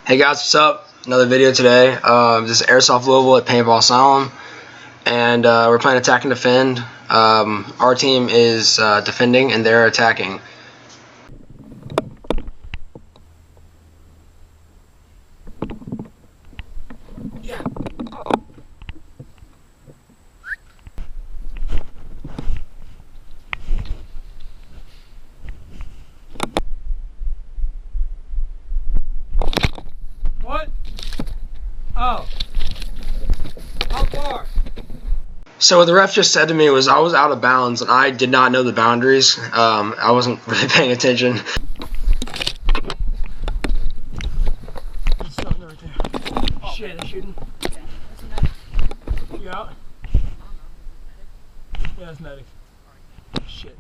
Hey guys, what's up? Another video today. This is Airsoft Louisville at Paintball Asylum, and we're playing attack and defend. Our team is defending and they're attacking. Yeah. What? Oh. How far? So what the ref just said to me was I was out of bounds and I did not know the boundaries. I wasn't really paying attention. There's something right there. Oh. Shit, they're shooting. You out? Yeah, it's medic. Shit.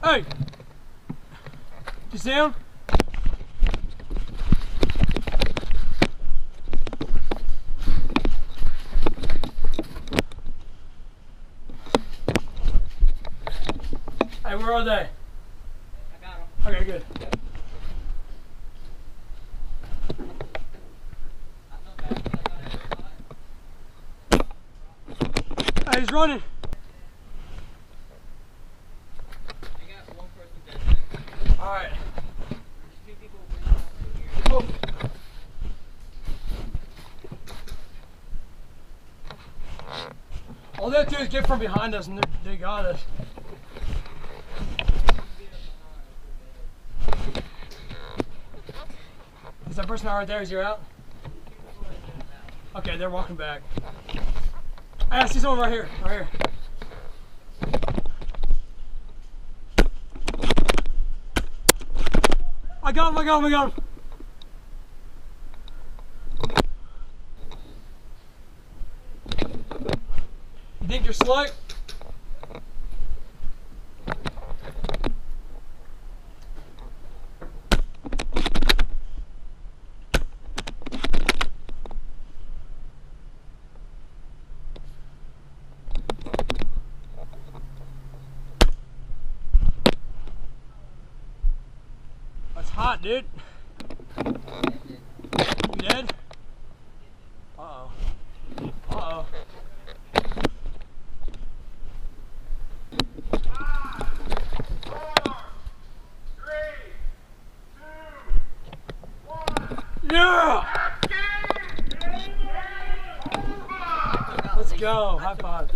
Hey! Did you see him? Hey, where are they? I got him. Okay, good. Hey, he's running. Alright. Oh. All they have to do is get from behind us and they got us. Is that person right there? Is you out? Okay, they're walking back. Hey, I see someone right here. Right here. I got him. You think you're slick? That's hot, dude. You dead? Uh-oh. Uh-oh. Yeah! Let's go. High five.